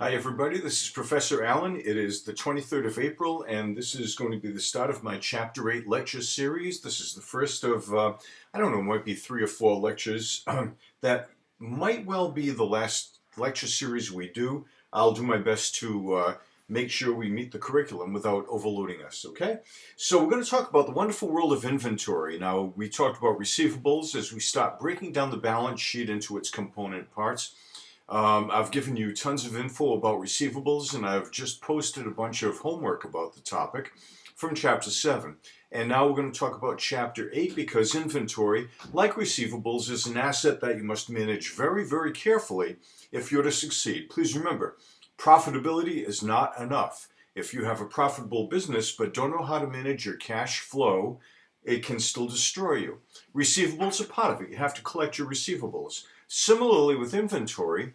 Hi everybody, this is Professor Allen. It is the 23rd of April and this is going to be the start of my Chapter 8 lecture series. This is the first of, I don't know, might be 3 or 4 lectures that might well be the last lecture series we do. I'll do my best to make sure we meet the curriculum without overloading us, okay? So we're going to talk about the wonderful world of inventory. Now, we talked about receivables as we start breaking down the balance sheet into its component parts. I've given you tons of info about receivables, and I've just posted a bunch of homework about the topic from Chapter 7. And now we're going to talk about Chapter 8 because inventory, like receivables, is an asset that you must manage very, very carefully if you're to succeed. Please remember, profitability is not enough. If you have a profitable business but don't know how to manage your cash flow, it can still destroy you. Receivables are part of it. You have to collect your receivables. Similarly with inventory,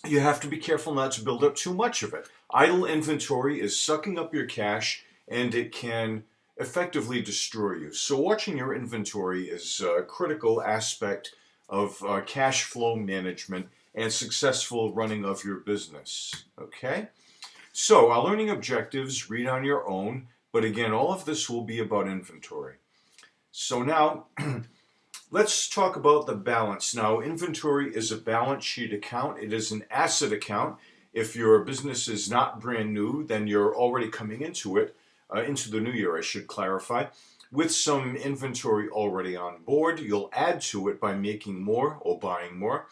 you have to be careful not to build up too much of it. Idle inventory is sucking up your cash and it can effectively destroy you. So watching your inventory is a critical aspect of cash flow management and successful running of your business. Okay? So our learning objectives, read on your own, but again, all of this will be about inventory. So now, let's talk about the balance. Now, inventory is a balance sheet account. It is an asset account. If your business is not brand new, then you're already coming into it, into the new year, I should clarify, with some inventory already on board. You'll add to it by making more or buying more.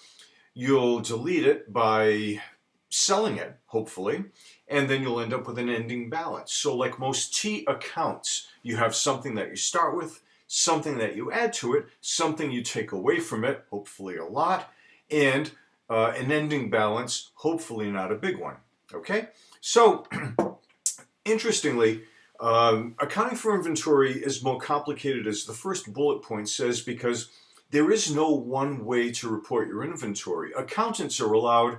You'll delete it by selling it, hopefully, and then you'll end up with an ending balance. So like most T accounts, you have something that you start with, something that you add to it, something you take away from it, hopefully a lot, and an ending balance, hopefully not a big one. Okay? So, interestingly, accounting for inventory is more complicated, as the first bullet point says, because there is no one way to report your inventory. Accountants are allowed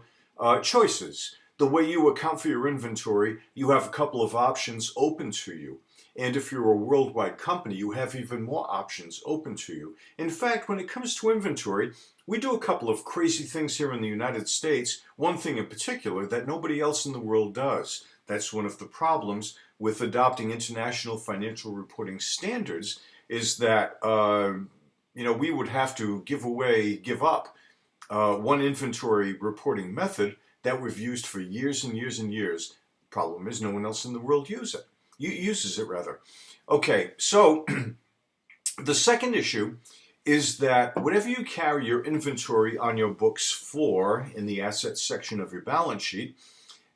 choices. The way you account for your inventory, you have a couple of options open to you. And if you're a worldwide company, you have even more options open to you. In fact, when it comes to inventory, we do a couple of crazy things here in the United States. One thing in particular that nobody else in the world does. That's one of the problems with adopting international financial reporting standards, is that we would have to give up one inventory reporting method that we've used for years and years and years. Problem is, no one else in the world uses it. Okay, so the second issue is that whatever you carry your inventory on your books for in the assets section of your balance sheet,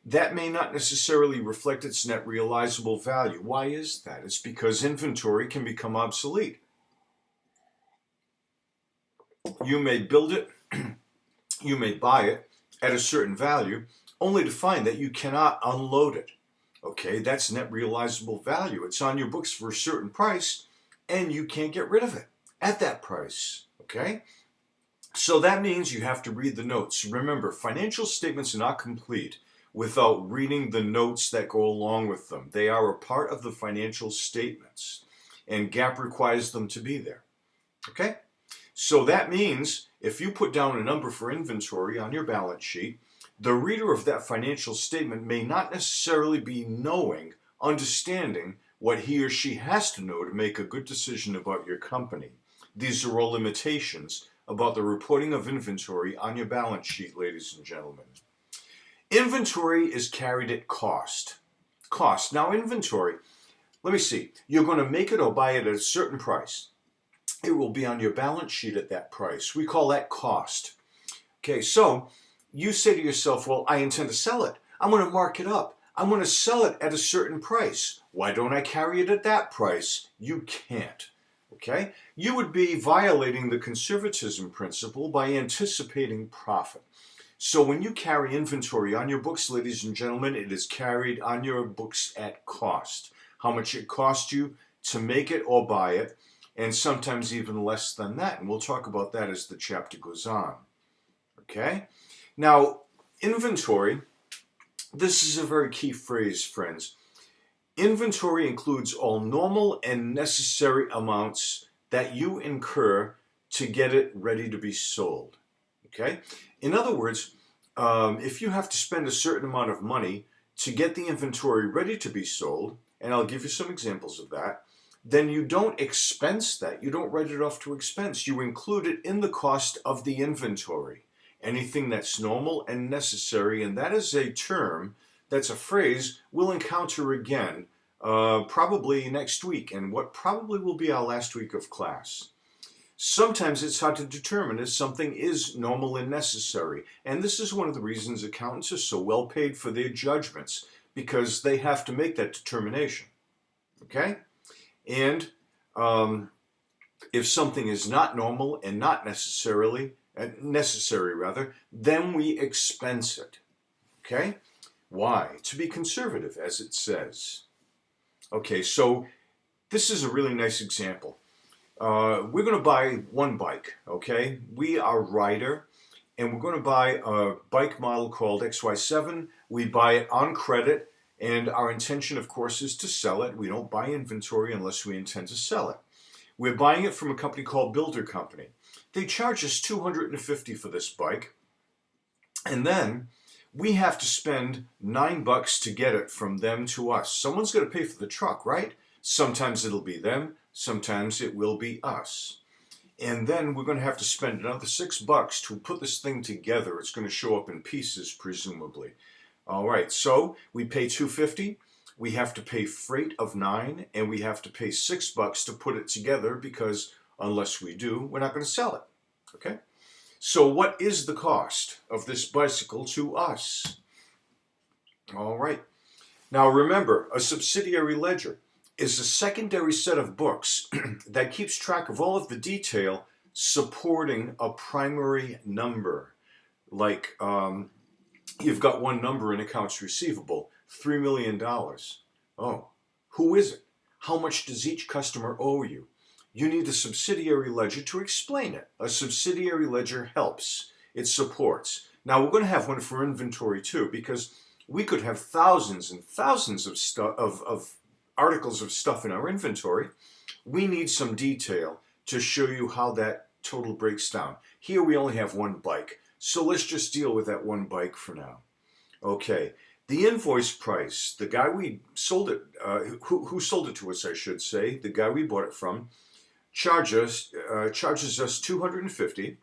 that may not necessarily reflect its net realizable value. Why is that? It's because inventory can become obsolete. You may build it, you may buy it at a certain value, only to find that you cannot unload it. Okay, that's net realizable value. It's on your books for a certain price, and you can't get rid of it at that price. Okay? So that means you have to read the notes. Remember, financial statements are not complete without reading the notes that go along with them. They are a part of the financial statements, and GAAP requires them to be there. Okay? So that means if you put down a number for inventory on your balance sheet, the reader of that financial statement may not necessarily be understanding what he or she has to know to make a good decision about your company. These are all limitations about the reporting of inventory on your balance sheet, ladies and gentlemen. Inventory is carried at cost. Cost. Now, inventory, let me see. You're going to make it or buy it at a certain price. It will be on your balance sheet at that price. We call that cost. Okay, so you say to yourself, well, I intend to sell it. I'm going to mark it up. I'm going to sell it at a certain price. Why don't I carry it at that price? You can't. Okay? You would be violating the conservatism principle by anticipating profit. So when you carry inventory on your books, ladies and gentlemen, it is carried on your books at cost. How much it cost you to make it or buy it, and sometimes even less than that. And we'll talk about that as the chapter goes on. Okay? Now, inventory, this is a very key phrase, friends. Inventory includes all normal and necessary amounts that you incur to get it ready to be sold. Okay? In other words, if you have to spend a certain amount of money to get the inventory ready to be sold, and I'll give you some examples of that, then you don't expense that. You don't write it off to expense. You include it in the cost of the inventory. Anything that's normal and necessary, and that is a term, that's a phrase we'll encounter again probably next week, and what probably will be our last week of class. Sometimes it's hard to determine if something is normal and necessary, and this is one of the reasons accountants are so well paid for their judgments, because they have to make that determination. Okay? And if something is not normal and not necessary, then we expense it. Okay? Why? To be conservative, as it says. Okay, so this is a really nice example. We're going to buy one bike, okay? We are Ryder, and we're going to buy a bike model called XY7. We buy it on credit, and our intention, of course, is to sell it. We don't buy inventory unless we intend to sell it. We're buying it from a company called Builder Company. They charge us $250 for this bike, and then we have to spend $9 to get it from them to us. Someone's going to pay for the truck, right? Sometimes it'll be them, sometimes it will be us. And then we're going to have to spend another $6 to put this thing together. It's going to show up in pieces, presumably. All right, so we pay $250. We have to pay freight of $9, and we have to pay $6 to put it together, because unless we do, we're not going to sell it. Okay? So what is the cost of this bicycle to us? All right. Now remember, a subsidiary ledger is a secondary set of books that keeps track of all of the detail supporting a primary number. Like you've got one number in accounts receivable, $3 million. Oh, who is it? How much does each customer owe you? You need a subsidiary ledger to explain it. A subsidiary ledger helps. It supports. Now we're going to have one for inventory too, because we could have thousands and thousands of articles of stuff in our inventory. We need some detail to show you how that total breaks down. Here we only have one bike, so let's just deal with that one bike for now. Okay, the invoice price, the guy we sold it, who sold it to us, I should say, the guy we bought it from, charges us $250.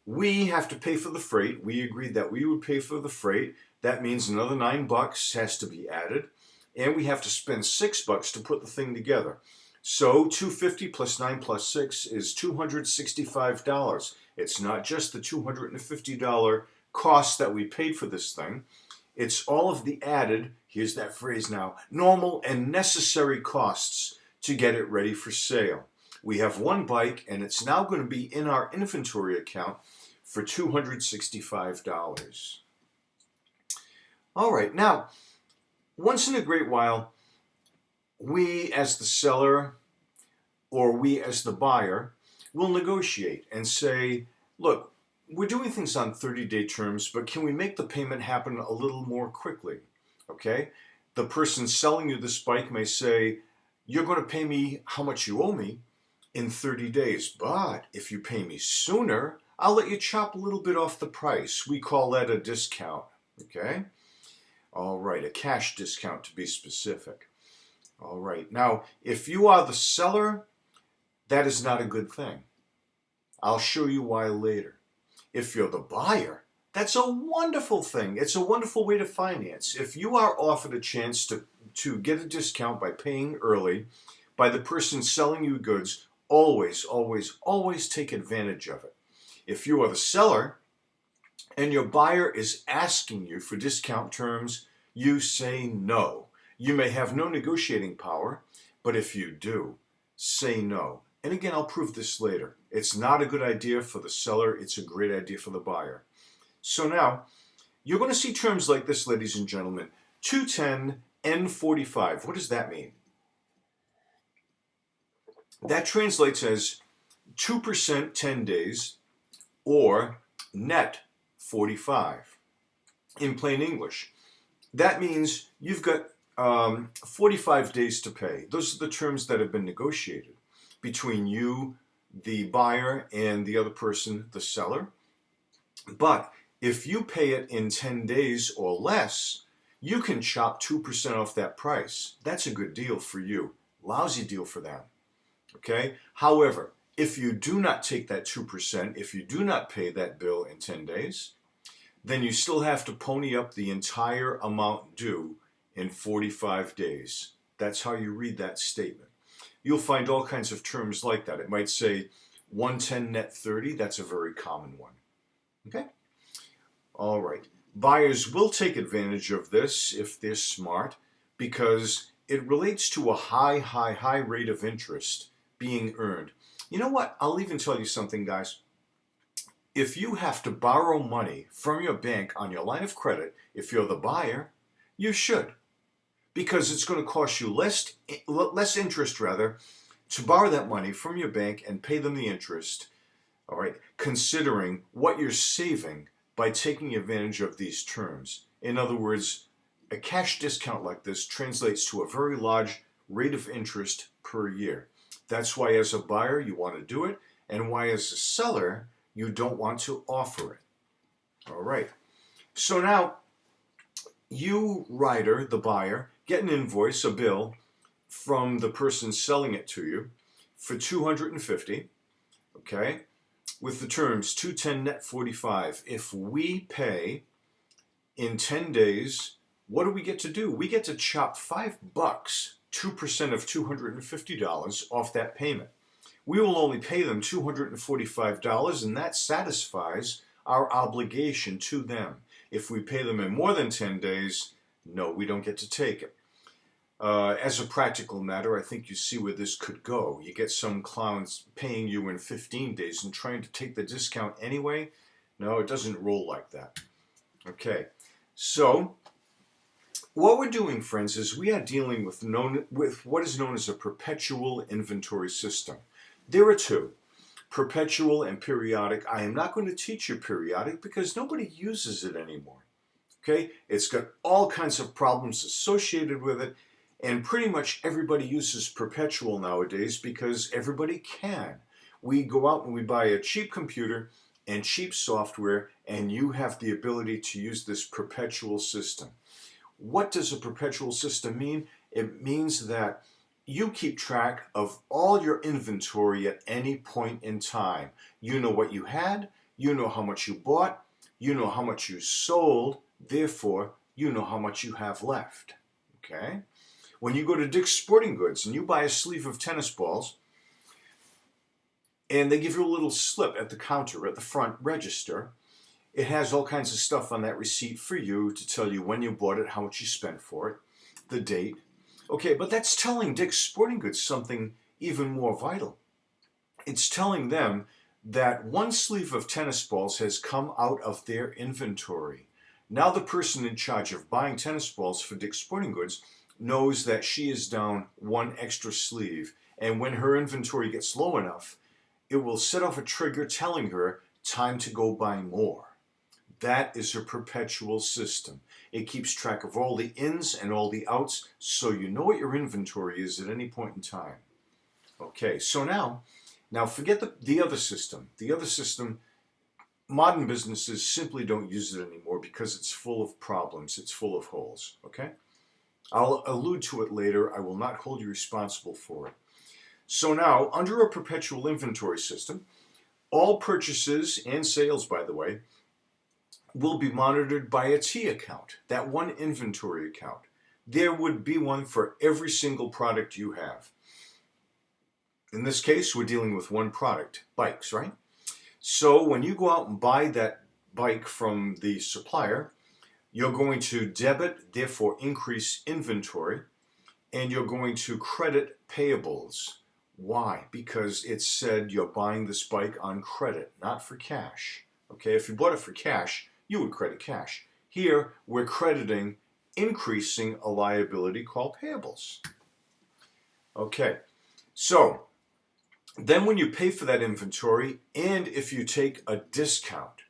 We have to pay for the freight. We agreed that we would pay for the freight. That means another $9 has to be added, and we have to spend $6 to put the thing together. So $250 plus 9 plus 6 is $265. It's not just the $250 cost that we paid for this thing. It's all of the added, here's that phrase now, normal and necessary costs to get it ready for sale. We have one bike, and it's now going to be in our inventory account for $265. All right, now, once in a great while, we as the seller or we as the buyer will negotiate and say, look, we're doing things on 30-day terms, but can we make the payment happen a little more quickly? Okay? The person selling you this bike may say, you're going to pay me how much you owe me in 30 days, but if you pay me sooner, I'll let you chop a little bit off the price. We call that a discount. Okay? All right, a cash discount to be specific. All right, now, if you are the seller, that is not a good thing. I'll show you why later. If you're the buyer, that's a wonderful thing. It's a wonderful way to finance. If you are offered a chance to get a discount by paying early by the person selling you goods, always, always, always take advantage of it. If you are the seller and your buyer is asking you for discount terms, you say no. You may have no negotiating power, but if you do, say no. And again, I'll prove this later. It's not a good idea for the seller. It's a great idea for the buyer. So now, you're going to see terms like this, ladies and gentlemen. 210N45. What does that mean? That translates as 2% 10 days or net 45. In plain English, that means you've got 45 days to pay. Those are the terms that have been negotiated between you, the buyer, and the other person, the seller. But If you pay it in 10 days or less, you can chop 2% off that price. That's a good deal for you. Lousy deal for them. Okay? However, if you do not take that 2%, if you do not pay that bill in 10 days, then you still have to pony up the entire amount due in 45 days. That's how you read that statement. You'll find all kinds of terms like that. It might say 110 net 30. That's a very common one. Okay? All right. Buyers will take advantage of this if they're smart because it relates to a high rate of interest being earned. You know what? I'll even tell you something, guys. If you have to borrow money from your bank on your line of credit, if you're the buyer, you should. Because it's going to cost you less interest rather to borrow that money from your bank and pay them the interest, all right, considering what you're saving by taking advantage of these terms. In other words, a cash discount like this translates to a very large rate of interest per year. That's why as a buyer you want to do it, and why as a seller you don't want to offer it. All right. So now you, writer, the buyer, get an invoice, a bill, from the person selling it to you for $250, okay, with the terms 210 net 45. If we pay in 10 days, what do we get to do? We get to chop $5, 2% of $250 off that payment. We will only pay them $245, and that satisfies our obligation to them. If we pay them in more than 10 days, no, we don't get to take it. As a practical matter, I think you see where this could go. You get some clowns paying you in 15 days and trying to take the discount anyway. No, it doesn't roll like that. Okay, so what we're doing, friends, is we are dealing with what is known as a perpetual inventory system. There are two, perpetual and periodic. I am not going to teach you periodic because nobody uses it anymore. Okay, it's got all kinds of problems associated with it. And pretty much everybody uses perpetual nowadays because everybody can. We go out and we buy a cheap computer and cheap software, and you have the ability to use this perpetual system. What does a perpetual system mean? It means that you keep track of all your inventory at any point in time. You know what you had, you know how much you bought, you know how much you sold, therefore you know how much you have left. Okay? When you go to Dick's Sporting Goods and you buy a sleeve of tennis balls, and they give you a little slip at the counter at the front register, it has all kinds of stuff on that receipt for you to tell you when you bought it, how much you spent for it, the date. Okay, but that's telling Dick's Sporting Goods something even more vital. It's telling them that one sleeve of tennis balls has come out of their inventory. Now the person in charge of buying tennis balls for Dick's Sporting Goods knows that she is down one extra sleeve, and when her inventory gets low enough, it will set off a trigger telling her time to go buy more. That is a perpetual system. It keeps track of all the ins and all the outs, so you know what your inventory is at any point in time. Okay, so now forget the other system. The other system, modern businesses simply don't use it anymore because it's full of problems. It's full of holes, okay? I'll allude to it later. I will not hold you responsible for it. So now, under a perpetual inventory system, all purchases and sales, by the way, will be monitored by a T account, that one inventory account. There would be one for every single product you have. In this case, we're dealing with one product, bikes, right? So when you go out and buy that bike from the supplier, you're going to debit, therefore increase inventory, and you're going to credit payables. Why? Because it said you're buying this bike on credit, not for cash. Okay, if you bought it for cash, you would credit cash. Here, we're crediting, increasing a liability called payables. Okay, so then when you pay for that inventory, and if you take a discount,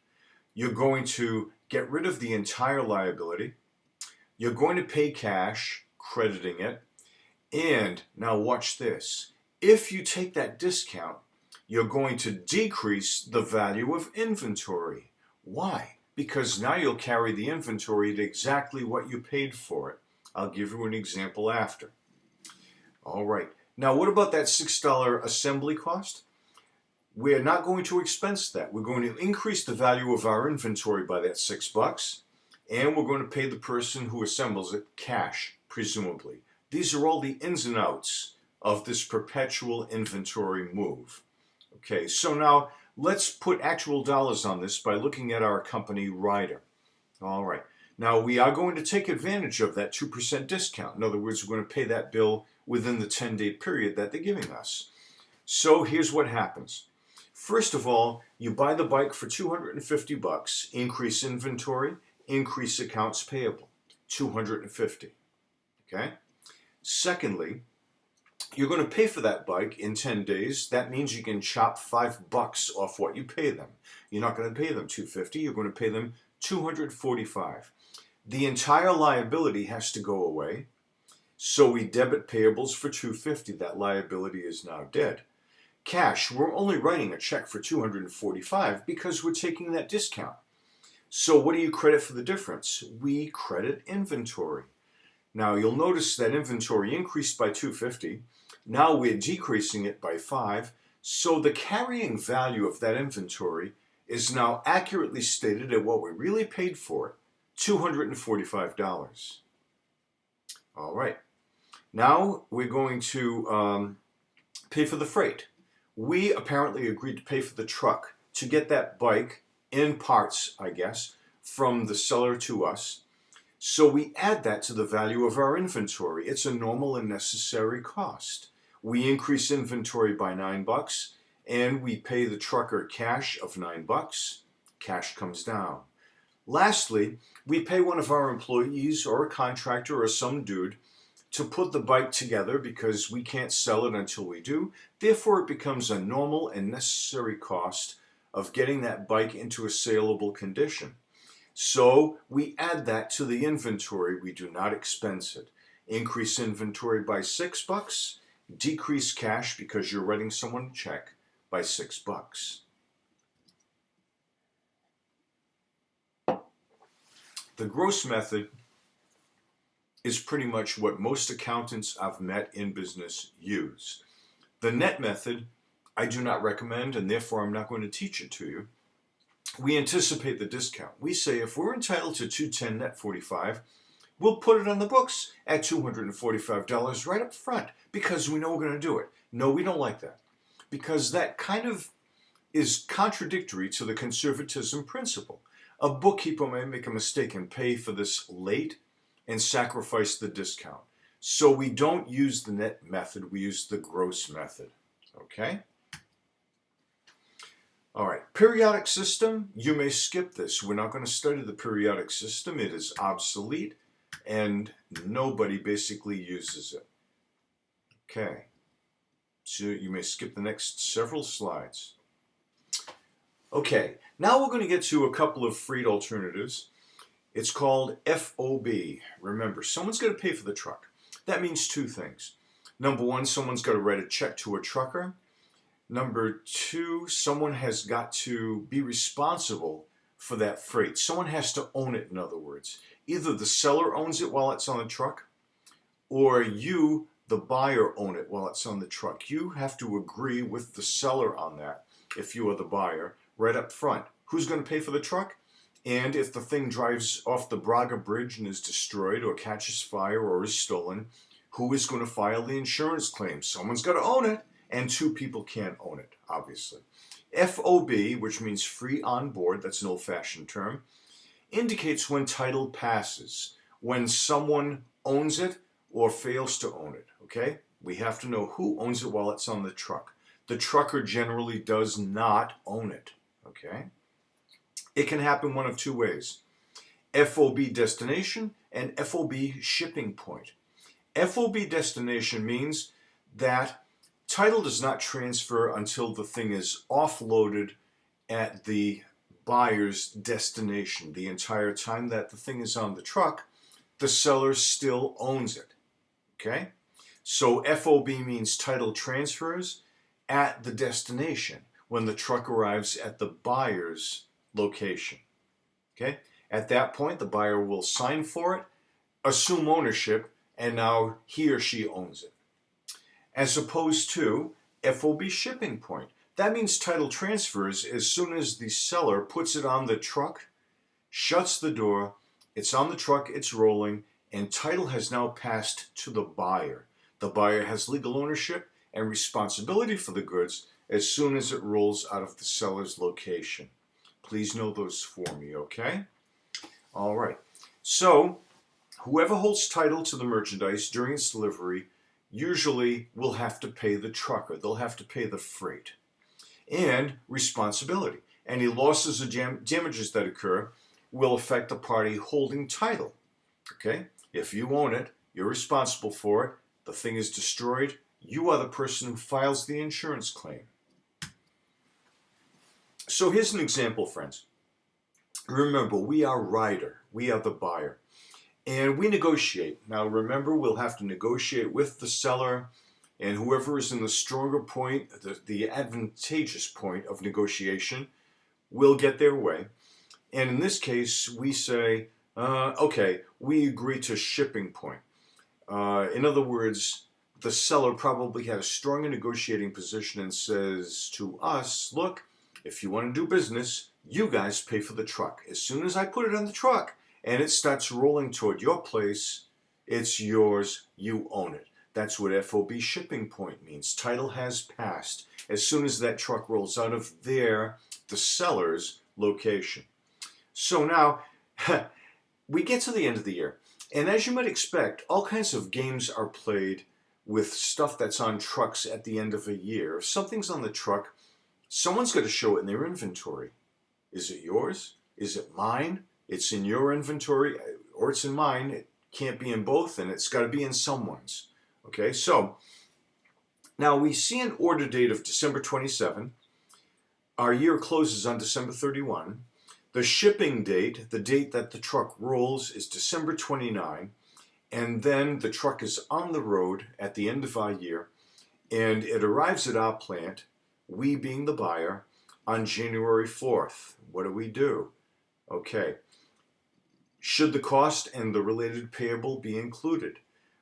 you're going to get rid of the entire liability. You're going to pay cash, crediting it. And now watch this. If you take that discount, you're going to decrease the value of inventory. Why? because now you'll carry the inventory at exactly what you paid for it. I'll give you an example after. All right. Now, what about that $6 assembly cost? We're not going to expense that. We're going to increase the value of our inventory by that $6, and we're going to pay the person who assembles it cash, presumably. These are all the ins and outs of this perpetual inventory move. Okay, so now let's put actual dollars on this by looking at our company rider. All right. Now, we are going to take advantage of that 2% discount. In other words, we're going to pay that bill within the 10-day period that they're giving us. So here's what happens. First of all, you buy the bike for $250, increase inventory, increase accounts payable, $250. Okay? Secondly, you're going to pay for that bike in 10 days. That means you can chop $5 off what you pay them. You're not going to pay them $250, you're going to pay them $245. The entire liability has to go away. So we debit payables for $250. That liability is now dead. Cash, we're only writing a check for $245 because we're taking that discount. So what do you credit for the difference? We credit inventory. Now you'll notice that inventory increased by $250. Now we're decreasing it by $5. So the carrying value of that inventory is now accurately stated at what we really paid for it, $245. All right. Now we're going to pay for the freight. We apparently agreed to pay for the truck to get that bike in parts, I guess, from the seller to us. So we add that to the value of our inventory. It's a normal and necessary cost. We increase inventory by $9 and we pay the trucker cash of $9. Cash comes down. Lastly, we pay one of our employees or a contractor or some dude to put the bike together because we can't sell it until we do. Therefore, it becomes a normal and necessary cost of getting that bike into a saleable condition. So we add that to the inventory. We do not expense it. Increase inventory by $6, decrease cash because you're writing someone a check by $6. The gross method is pretty much what most accountants I've met in business use. The net method I do not recommend, and therefore I'm not going to teach it to you. We anticipate the discount. We say if we're entitled to $210 net $45, we'll put it on the books at $245 right up front because we know we're going to do it. No, we don't like that because that kind of is contradictory to the conservatism principle. A bookkeeper may make a mistake and pay for this late and sacrifice the discount. So we don't use the net method, we use the gross method. Okay? All right, periodic system, you may skip this. We're not going to study the periodic system. It is obsolete and nobody basically uses it. Okay, so you may skip the next several slides. Okay, now we're going to get to a couple of freight alternatives. It's called FOB. Remember, someone's got to pay for the truck. That means two things. Number one, someone's got to write a check to a trucker. Number two, someone has got to be responsible for that freight. Someone has to own it, in other words. Either the seller owns it while it's on the truck, or you, the buyer, own it while it's on the truck. You have to agree with the seller on that if you are the buyer right up front. Who's going to pay for the truck? And if the thing drives off the Braga Bridge and is destroyed or catches fire or is stolen, who is going to file the insurance claim? Someone's got to own it, and two people can't own it, obviously. FOB, which means free on board, that's an old-fashioned term, indicates when title passes, when someone owns it or fails to own it, okay? We have to know who owns it while it's on the truck. The trucker generally does not own it, okay? It can happen one of two ways. FOB destination and FOB shipping point. FOB destination means that title does not transfer until the thing is offloaded at the buyer's destination. The entire time that the thing is on the truck, the seller still owns it. Okay? So FOB means title transfers at the destination when the truck arrives at the buyer's location. Okay? At that point, the buyer will sign for it, assume ownership, and now he or she owns it. As opposed to FOB shipping point. That means title transfers as soon as the seller puts it on the truck, shuts the door, it's on the truck, it's rolling, and title has now passed to the buyer. The buyer has legal ownership and responsibility for the goods as soon as it rolls out of the seller's location. Please know those for me, okay? All right. So, whoever holds title to the merchandise during its delivery usually will have to pay the trucker. They'll have to pay the freight. And responsibility. Any losses or damages that occur will affect the party holding title. Okay? If you own it, you're responsible for it. The thing is destroyed. You are the person who files the insurance claim. So here's an example, friends. Remember, we are rider. We are the buyer. And we negotiate. Now remember, we'll have to negotiate with the seller, and whoever is in the stronger point, the advantageous point of negotiation, will get their way. And in this case, we say, okay, we agree to shipping point. In other words, the seller probably had a stronger negotiating position and says to us, look, if you want to do business, you guys pay for the truck. As soon as I put it on the truck and it starts rolling toward your place, it's yours, you own it. That's what FOB shipping point means. Title has passed as soon as that truck rolls out of the seller's location. So now, we get to the end of the year, and as you might expect, all kinds of games are played with stuff that's on trucks at the end of a year. If something's on the truck, someone's got to show it in their inventory. Is it yours? Is it mine? It's in your inventory, or it's in mine. It can't be in both, and it's got to be in someone's. Okay, so now we see an order date of December 27. Our year closes on December 31. The shipping date, the date that the truck rolls, is December 29. And then the truck is on the road at the end of our year, and it arrives at our plant, we being the buyer, on January 4th. What do? Okay. Should the cost and the related payable be included?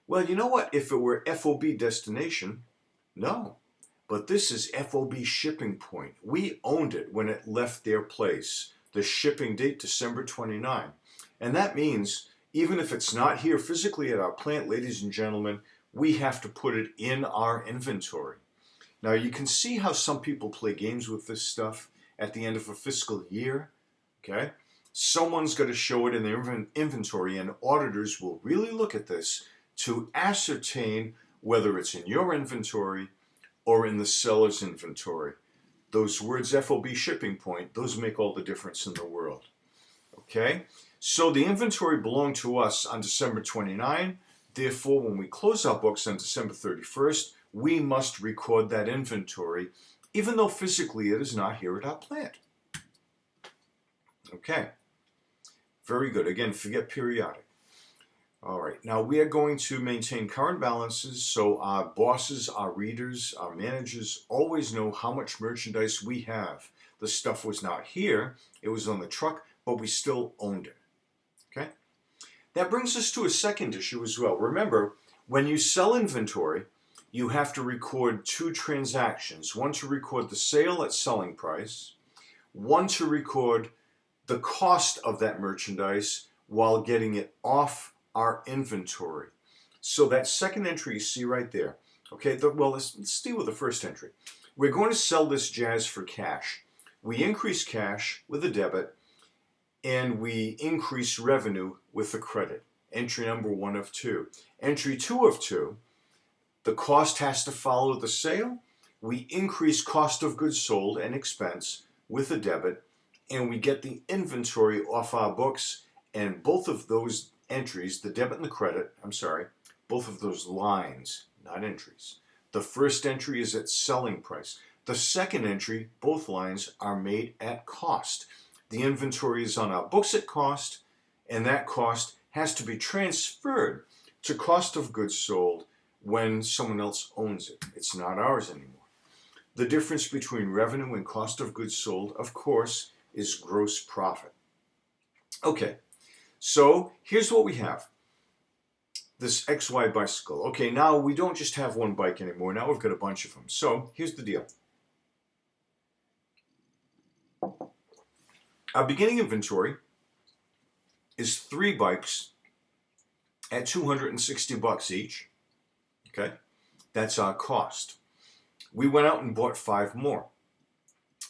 Well, you know what? If it were FOB destination, no. But this is FOB shipping point. We owned it when it left their place. The shipping date, December 29. And that means, even if it's not here physically at our plant, ladies and gentlemen, we have to put it in our inventory. Now, you can see how some people play games with this stuff at the end of a fiscal year. Okay? Someone's got to show it in their inventory, and auditors will really look at this to ascertain whether it's in your inventory or in the seller's inventory. Those words FOB shipping point, those make all the difference in the world. Okay? So the inventory belonged to us on December 29. Therefore, when we close our books on December 31st, we must record that inventory, even though physically it is not here at our plant. Okay. Very good. Again, forget periodic. All right. Now we are going to maintain current balances so our bosses, our readers, our managers always know how much merchandise we have. The stuff was not here. It was on the truck, but we still owned it. Okay? That brings us to a second issue as well. Remember, when you sell inventory, you have to record two transactions. One to record the sale at selling price, one to record the cost of that merchandise while getting it off our inventory. So that second entry you see right there. Okay, well, let's deal with the first entry. We're going to sell this jazz for cash. We increase cash with a debit, and we increase revenue with a credit. Entry number 1 of 2. Entry 2 of 2, the cost has to follow the sale. We increase cost of goods sold and expense with a debit, and we get the inventory off our books, and both of those entries, the debit and the credit, both of those lines, not entries. The first entry is at selling price. The second entry, both lines, are made at cost. The inventory is on our books at cost, and that cost has to be transferred to cost of goods sold when someone else owns it. It's not ours anymore. The difference between revenue and cost of goods sold, of course, is gross profit. Okay, so here's what we have. This XY bicycle. Okay, now we don't just have one bike anymore. Now we've got a bunch of them. So here's the deal. Our beginning inventory is 3 bikes at $260 each. Okay, that's our cost. We went out and bought 5 more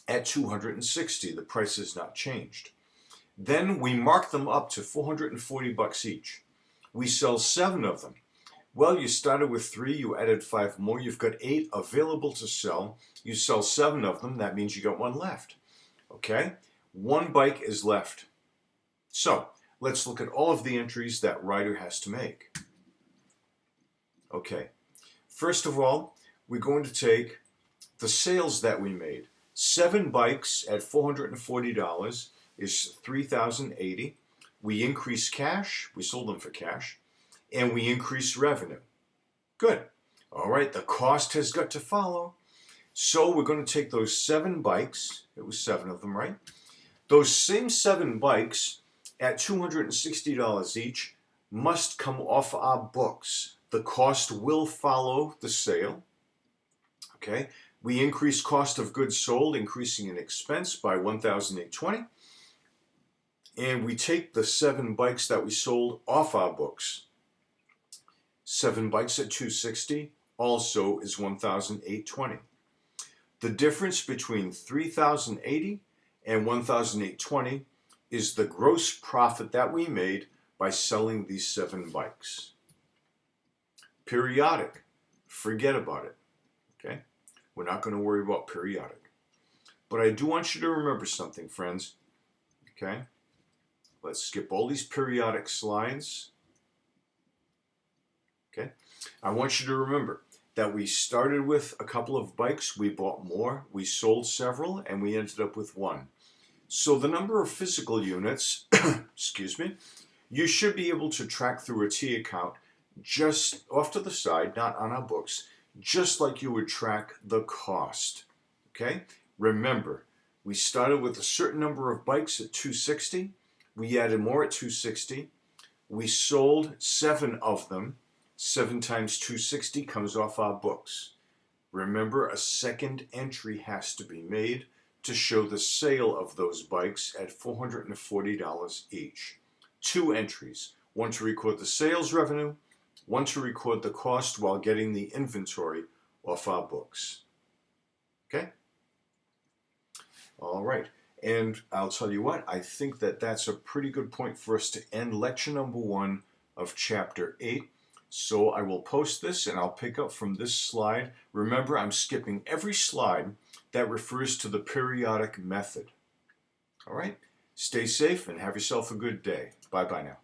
at $260. The price has not changed. Then we mark them up to $440 each. We sell 7 of them. Well, you started with 3, you added 5 more, you've got 8 available to sell. You sell 7 of them, that means you got 1 left. Okay? 1 bike is left. So, let's look at all of the entries that rider has to make. Okay. First of all, we're going to take the sales that we made. 7 bikes at $440 is $3,080. We increase cash, we sold them for cash, and we increase revenue. Good. All right, the cost has got to follow. So we're going to take those 7 bikes, it was 7 of them, right? Those same 7 bikes at $260 each must come off our books. The cost will follow the sale. Okay, we increase cost of goods sold, increasing an expense by $1,820. And we take the 7 bikes that we sold off our books. 7 bikes at $260 also is $1,820. The difference between $3,080 and $1,820 is the gross profit that we made by selling these 7 bikes. Periodic, forget about it. Okay? We're not going to worry about periodic. But I do want you to remember something, friends. Okay? Let's skip all these periodic slides. Okay? I want you to remember that we started with a couple of bikes, we bought more, we sold several, and we ended up with 1. So the number of physical units, excuse me, you should be able to track through a T account just off to the side, not on our books, just like you would track the cost. Okay? Remember, we started with a certain number of bikes at $260. We added more at $260. We sold 7 of them. 7 times $260 comes off our books. Remember, a second entry has to be made to show the sale of those bikes at $440 each. 2 entries. One to record the sales revenue, one to record the cost while getting the inventory off our books. Okay? All right. And I'll tell you what, I think that that's a pretty good point for us to end lecture number 1 of chapter 8. So I will post this and I'll pick up from this slide. Remember, I'm skipping every slide that refers to the periodic method. All right? Stay safe and have yourself a good day. Bye-bye now.